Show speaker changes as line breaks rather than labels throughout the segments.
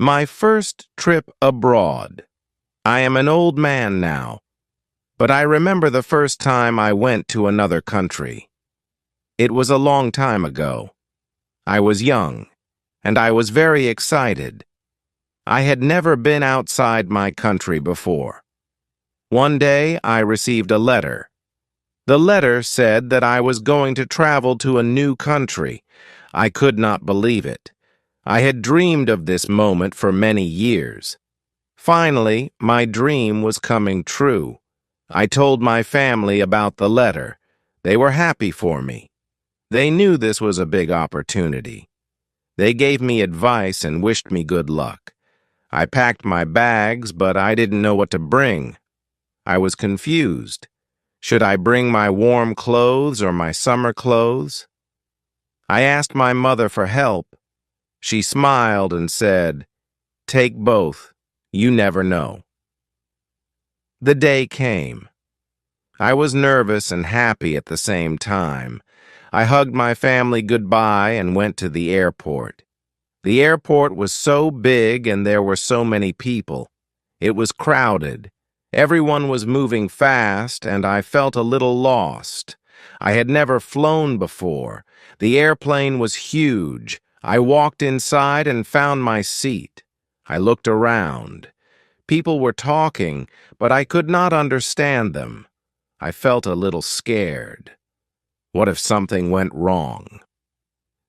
My first trip abroad. I am an old man now, but I remember the first time I went to another country. It was a long time ago. I was young, and I was very excited. I had never been outside my country before. One day, I received a letter. The letter said that I was going to travel to a new country. I could not believe it. I had dreamed of this moment for many years. Finally, my dream was coming true. I told my family about the letter. They were happy for me. They knew this was a big opportunity. They gave me advice and wished me good luck. I packed my bags, but I didn't know what to bring. I was confused. Should I bring my warm clothes or my summer clothes? I asked my mother for help. She smiled and said, "Take both. You never know." The day came. I was nervous and happy at the same time. I hugged my family goodbye and went to the airport. The airport was so big and there were so many people. It was crowded. Everyone was moving fast, and I felt a little lost. I had never flown before. The airplane was huge. I walked inside and found my seat. I looked around. People were talking, but I could not understand them. I felt a little scared. What if something went wrong?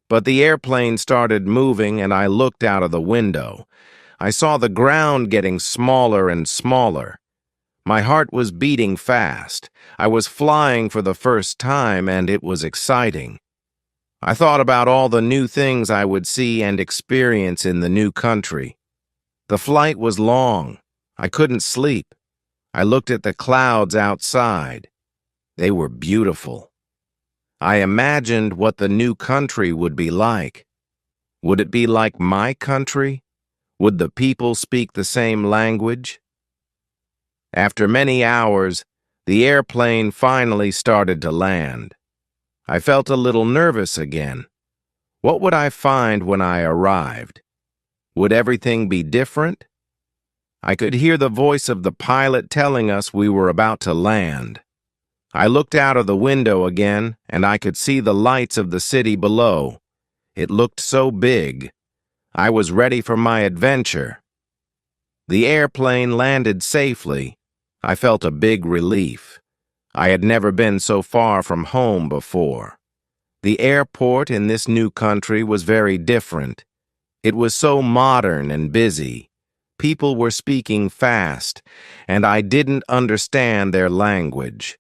But the airplane started moving, and I looked out of the window. I saw the ground getting smaller and smaller. My heart was beating fast. I was flying for the first time, and it was exciting. I thought about all the new things I would see and experience in the new country. The flight was long. I couldn't sleep. I looked at the clouds outside. They were beautiful. I imagined what the new country would be like. Would it be like my country? Would the people speak the same language? After many hours, the airplane finally started to land. I felt a little nervous again. What would I find when I arrived? Would everything be different? I could hear the voice of the pilot telling us we were about to land. I looked out of the window again, and I could see the lights of the city below. It looked so big. I was ready for my adventure. The airplane landed safely. I felt a big relief. I had never been so far from home before. The airport in this new country was very different. It was so modern and busy. People were speaking fast, and I didn't understand their language.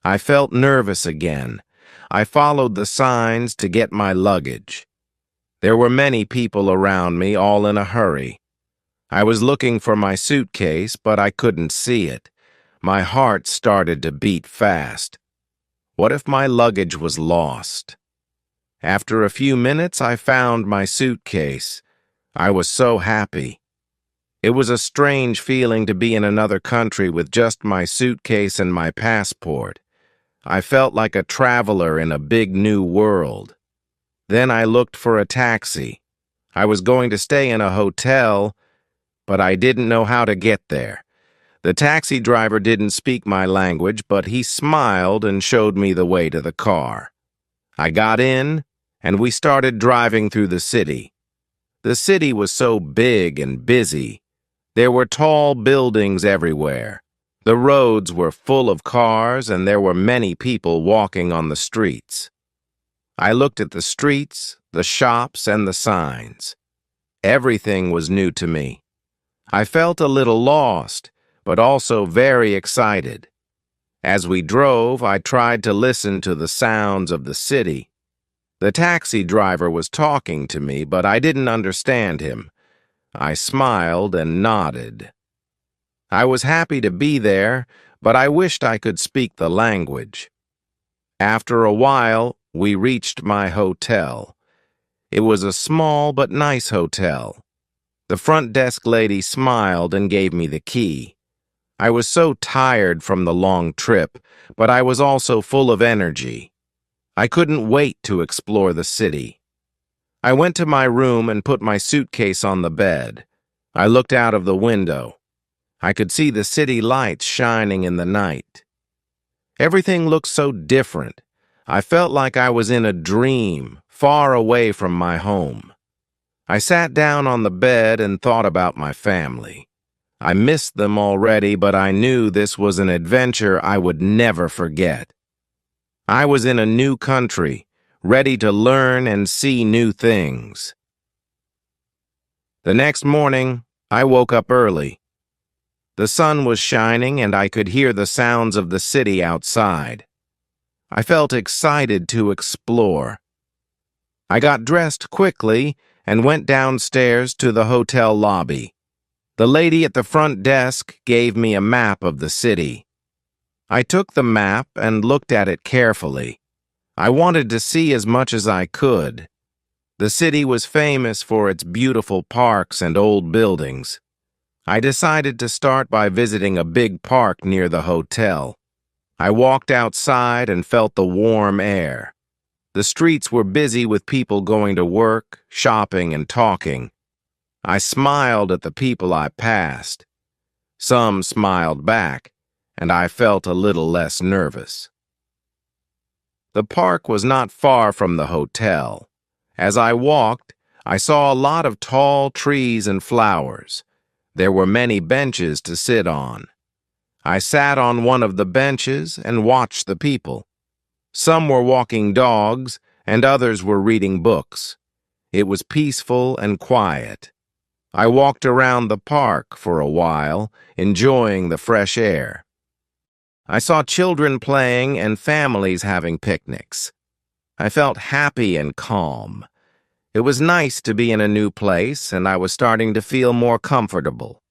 I felt nervous again. I followed the signs to get my luggage. There were many people around me, all in a hurry. I was looking for my suitcase, but I couldn't see it. My heart started to beat fast. What if my luggage was lost? After a few minutes, I found my suitcase. I was so happy. It was a strange feeling to be in another country with just my suitcase and my passport. I felt like a traveler in a big new world. Then I looked for a taxi. I was going to stay in a hotel, but I didn't know how to get there. The taxi driver didn't speak my language, but he smiled and showed me the way to the car. I got in, and we started driving through the city. The city was so big and busy. There were tall buildings everywhere. The roads were full of cars, and there were many people walking on the streets. I looked at the streets, the shops, and the signs. Everything was new to me. I felt a little lost, but also very excited. As we drove, I tried to listen to the sounds of the city. The taxi driver was talking to me, but I didn't understand him. I smiled and nodded. I was happy to be there, but I wished I could speak the language. After a while, we reached my hotel. It was a small but nice hotel. The front desk lady smiled and gave me the key. I was so tired from the long trip, but I was also full of energy. I couldn't wait to explore the city. I went to my room and put my suitcase on the bed. I looked out of the window. I could see the city lights shining in the night. Everything looked so different. I felt like I was in a dream, far away from my home. I sat down on the bed and thought about my family. I missed them already, but I knew this was an adventure I would never forget. I was in a new country, ready to learn and see new things. The next morning, I woke up early. The sun was shining and I could hear the sounds of the city outside. I felt excited to explore. I got dressed quickly and went downstairs to the hotel lobby. The lady at the front desk gave me a map of the city. I took the map and looked at it carefully. I wanted to see as much as I could. The city was famous for its beautiful parks and old buildings. I decided to start by visiting a big park near the hotel. I walked outside and felt the warm air. The streets were busy with people going to work, shopping, and talking. I smiled at the people I passed. Some smiled back, and I felt a little less nervous. The park was not far from the hotel. As I walked, I saw a lot of tall trees and flowers. There were many benches to sit on. I sat on one of the benches and watched the people. Some were walking dogs, and others were reading books. It was peaceful and quiet. I walked around the park for a while, enjoying the fresh air. I saw children playing and families having picnics. I felt happy and calm. It was nice to be in a new place, and I was starting to feel more comfortable.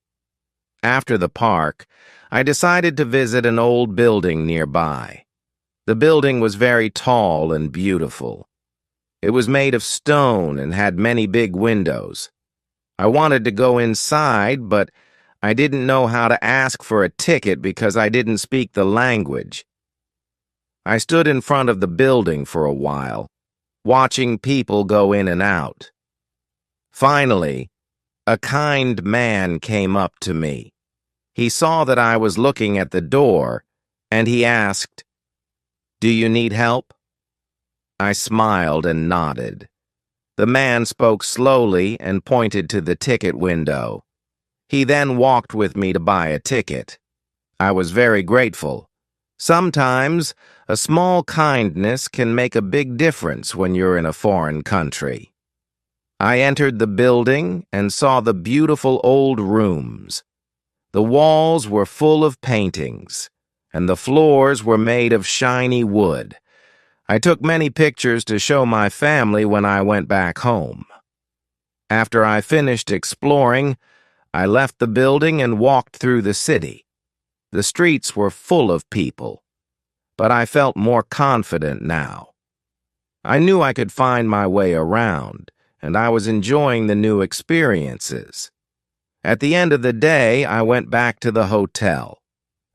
After the park, I decided to visit an old building nearby. The building was very tall and beautiful. It was made of stone and had many big windows. I wanted to go inside, but I didn't know how to ask for a ticket because I didn't speak the language. I stood in front of the building for a while, watching people go in and out. Finally, a kind man came up to me. He saw that I was looking at the door, and he asked, "Do you need help?" I smiled and nodded. The man spoke slowly and pointed to the ticket window. He then walked with me to buy a ticket. I was very grateful. Sometimes, a small kindness can make a big difference when you're in a foreign country. I entered the building and saw the beautiful old rooms. The walls were full of paintings, and the floors were made of shiny wood. I took many pictures to show my family when I went back home. After I finished exploring, I left the building and walked through the city. The streets were full of people, but I felt more confident now. I knew I could find my way around, and I was enjoying the new experiences. At the end of the day, I went back to the hotel.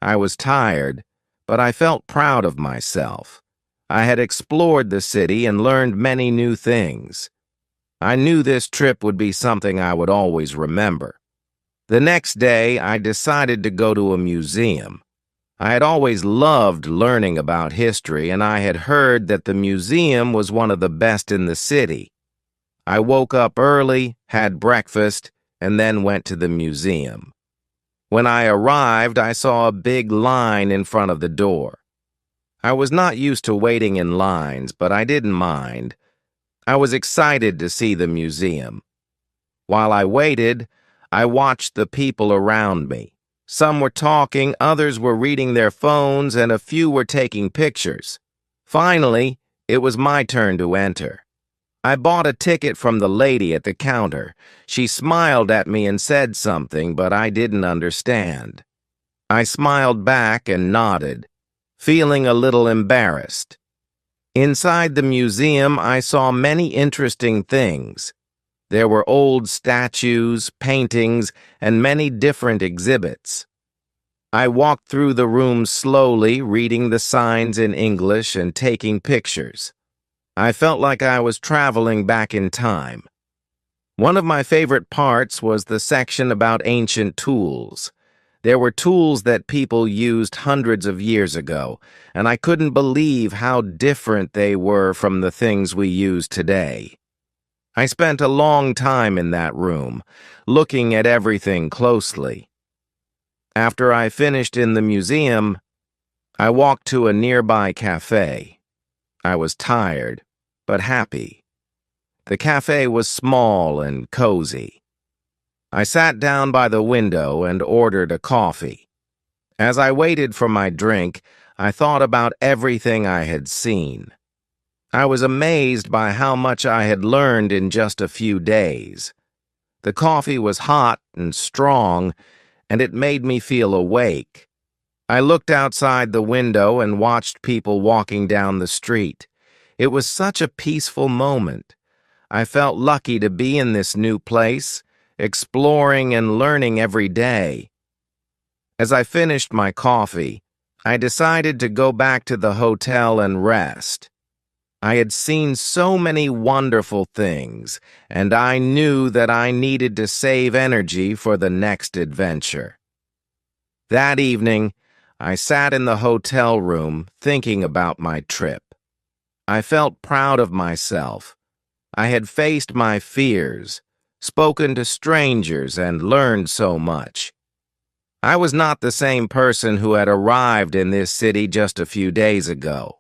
I was tired, but I felt proud of myself. I had explored the city and learned many new things. I knew this trip would be something I would always remember. The next day, I decided to go to a museum. I had always loved learning about history, and I had heard that the museum was one of the best in the city. I woke up early, had breakfast, and then went to the museum. When I arrived, I saw a big line in front of the door. I was not used to waiting in lines, but I didn't mind. I was excited to see the museum. While I waited, I watched the people around me. Some were talking, others were reading their phones, and a few were taking pictures. Finally, it was my turn to enter. I bought a ticket from the lady at the counter. She smiled at me and said something, but I didn't understand. I smiled back and nodded, feeling a little embarrassed. Inside the museum, I saw many interesting things. There were old statues, paintings, and many different exhibits. I walked through the rooms slowly, reading the signs in English and taking pictures. I felt like I was traveling back in time. One of my favorite parts was the section about ancient tools. There were tools that people used hundreds of years ago, and I couldn't believe how different they were from the things we use today. I spent a long time in that room, looking at everything closely. After I finished in the museum, I walked to a nearby cafe. I was tired, but happy. The cafe was small and cozy. I sat down by the window and ordered a coffee. As I waited for my drink, I thought about everything I had seen. I was amazed by how much I had learned in just a few days. The coffee was hot and strong, and it made me feel awake. I looked outside the window and watched people walking down the street. It was such a peaceful moment. I felt lucky to be in this new place, exploring and learning every day. As I finished my coffee, I decided to go back to the hotel and rest. I had seen so many wonderful things, and I knew that I needed to save energy for the next adventure. That evening, I sat in the hotel room thinking about my trip. I felt proud of myself. I had faced my fears, spoken to strangers, and learned so much. I was not the same person who had arrived in this city just a few days ago.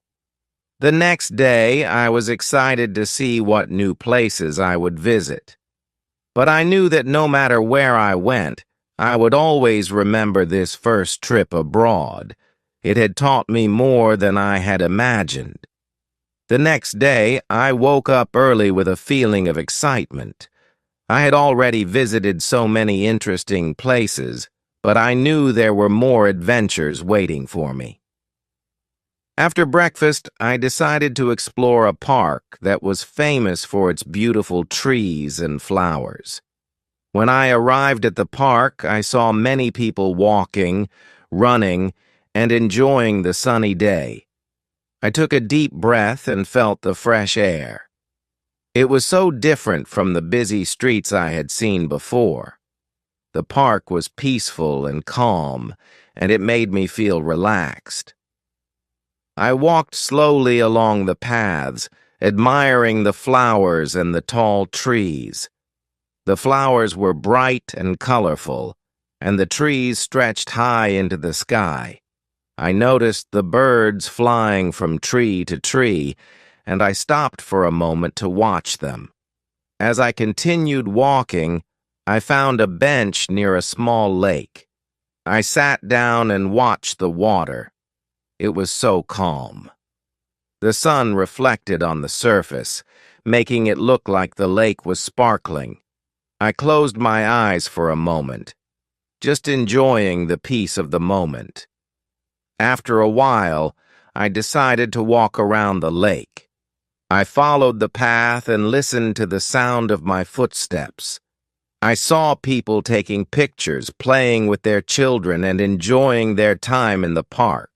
The next day, I was excited to see what new places I would visit. But I knew that no matter where I went, I would always remember this first trip abroad. It had taught me more than I had imagined. The next day, I woke up early with a feeling of excitement. I had already visited so many interesting places, but I knew there were more adventures waiting for me. After breakfast, I decided to explore a park that was famous for its beautiful trees and flowers. When I arrived at the park, I saw many people walking, running, and enjoying the sunny day. I took a deep breath and felt the fresh air. It was so different from the busy streets I had seen before. The park was peaceful and calm, and it made me feel relaxed. I walked slowly along the paths, admiring the flowers and the tall trees. The flowers were bright and colorful, and the trees stretched high into the sky. I noticed the birds flying from tree to tree, and I stopped for a moment to watch them. As I continued walking, I found a bench near a small lake. I sat down and watched the water. It was so calm. The sun reflected on the surface, making it look like the lake was sparkling. I closed my eyes for a moment, just enjoying the peace of the moment. After a while, I decided to walk around the lake. I followed the path and listened to the sound of my footsteps. I saw people taking pictures, playing with their children, and enjoying their time in the park.